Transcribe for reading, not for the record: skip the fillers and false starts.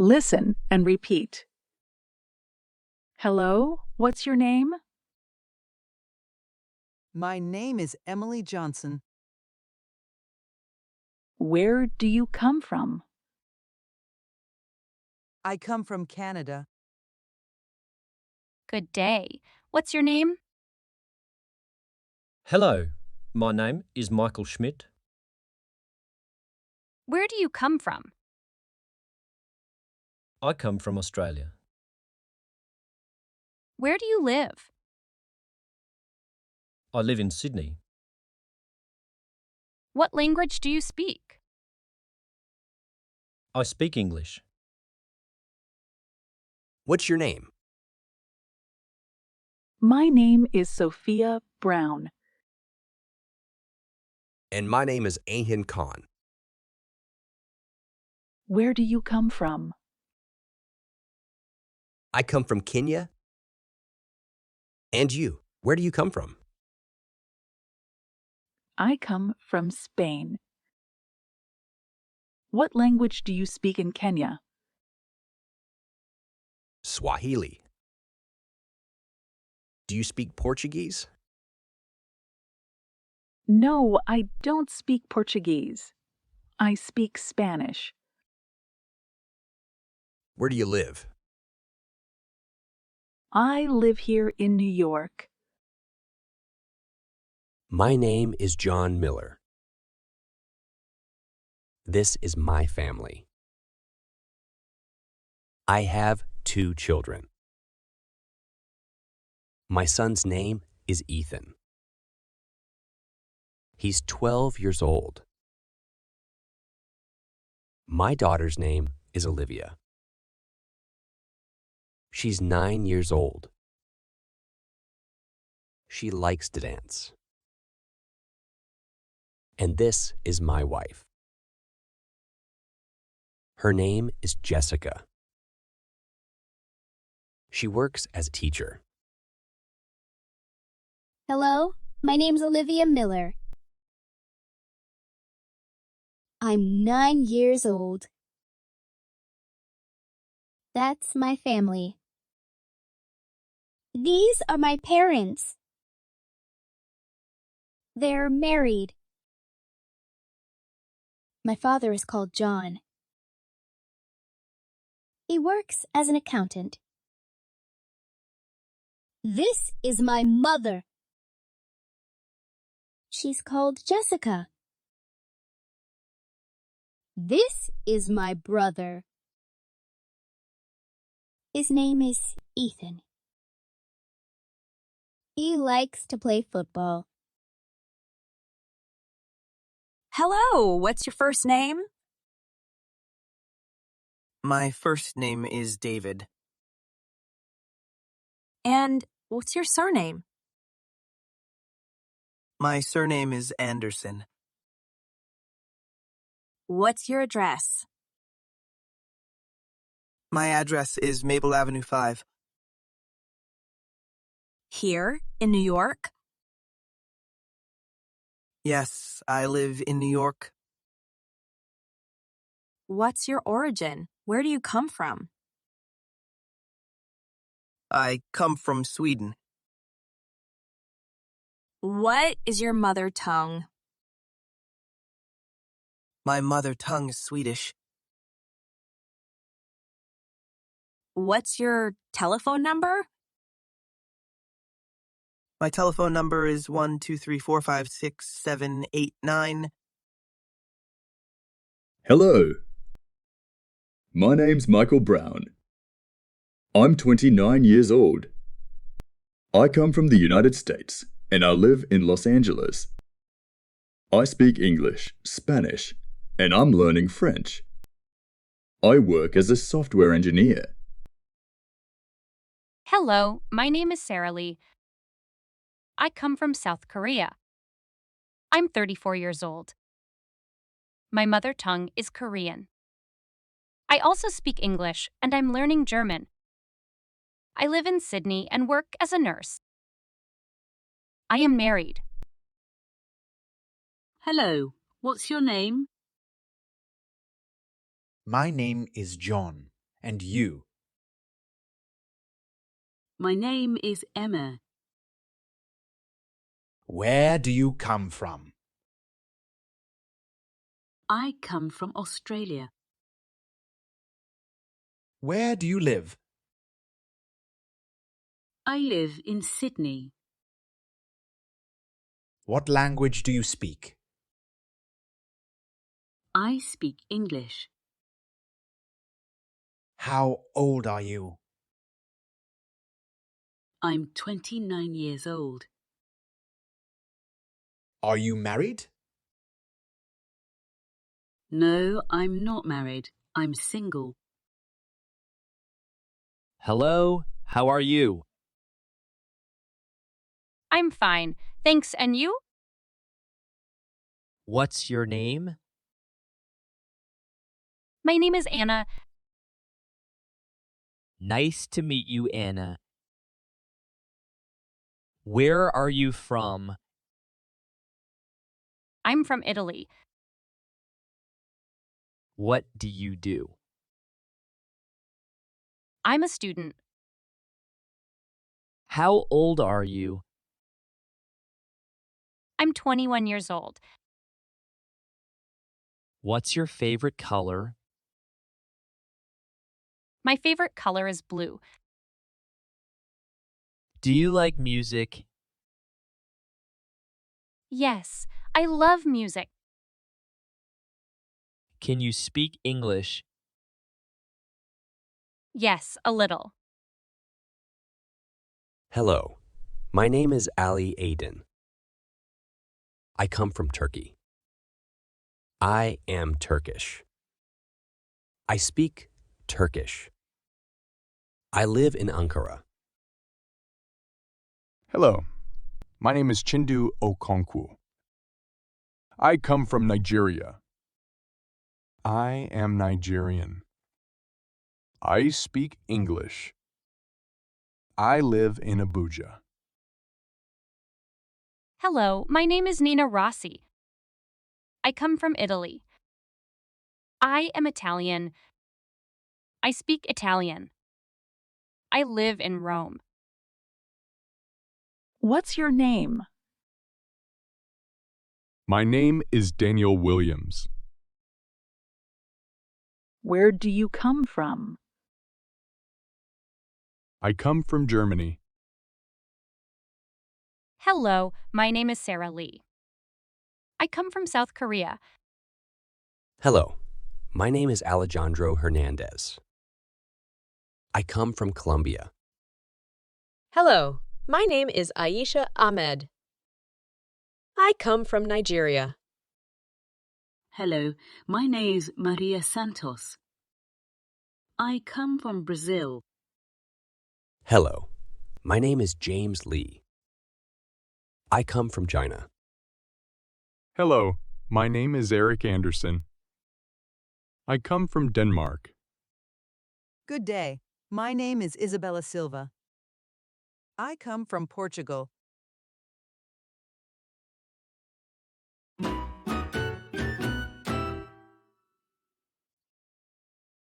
Listen and repeat. Hello, what's your name? My name is Emily Johnson. Where do you come from? I come from Canada. Good day. What's your name? Hello, my name is Michael Schmidt. Where do you come from? I come from Australia. Where do you live? I live in Sydney. What language do you speak? I speak English. What's your name? My name is Sophia Brown. And my name is Ahin Khan. Where do you come from? I come from Kenya. And you, where do you come from? I come from Spain. What language do you speak in Kenya? Swahili. Do you speak Portuguese? No, I don't speak Portuguese. I speak Spanish. Where do you live? I live here in New York. My name is John Miller. This is my family. I have 2 children. My son's name is Ethan. He's 12 years old. My daughter's name is Olivia. She's 9 years old. She likes to dance. And this is my wife. Her name is Jessica. She works as a teacher. Hello, my name's Olivia Miller. I'm 9 years old. That's my family. These are my parents. They're married. My father is called John. He works as an accountant. This is my mother. She's called Jessica. This is my brother. His name is Ethan. He likes to play football. Hello, what's your first name? My first name is David. And what's your surname? My surname is Anderson. What's your address? My address is Maple Avenue 5. Here in New York? Yes, I live in New York. What's your origin? Where do you come from? I come from Sweden. What is your mother tongue? My mother tongue is Swedish. What's your telephone number? My telephone number is 123456789. Hello. My name's Michael Brown. I'm 29 years old. I come from the United States and I live in Los Angeles. I speak English, Spanish, and I'm learning French. I work as a software engineer. Hello, my name is Sarah Lee. I come from South Korea. I'm 34 years old. My mother tongue is Korean. I also speak English and I'm learning German. I live in Sydney and work as a nurse. I am married. Hello, what's your name? My name is John, And you? My name is Emma. Where do you come from? I come from Australia. Where do you live? I live in Sydney. What language do you speak? I speak English. How old are you? I'm 29 years old. Are you married? No, I'm not married. I'm single. Hello, how are you? I'm fine, thanks, and you? What's your name? My name is Anna. Nice to meet you, Anna. Where are you from? I'm from Italy. What do you do? I'm a student. How old are you? I'm 21 years old. What's your favorite color? My favorite color is blue. Do you like music? Yes, I love music. Can you speak English? Yes, a little. Hello, my name is Ali Aydin. I come from Turkey. I am Turkish. I speak Turkish. I live in Ankara. Hello, my name is Chindu Okonkwo. I come from Nigeria. I am Nigerian. I speak English. I live in Abuja. Hello, my name is Nina Rossi. I come from Italy. I am Italian. I speak Italian. I live in Rome. What's your name? My name is Daniel Williams. Where do you come from? I come from Germany. Hello, my name is Sarah Lee. I come from South Korea. Hello, my name is Alejandro Hernandez. I come from Colombia. Hello, my name is Aisha Ahmed. I come from Nigeria. Hello, my name is Maria Santos. I come from Brazil. Hello, my name is James Lee. I come from China. Hello, my name is Eric Anderson. I come from Denmark. Good day. My name is Isabella Silva. I come from Portugal.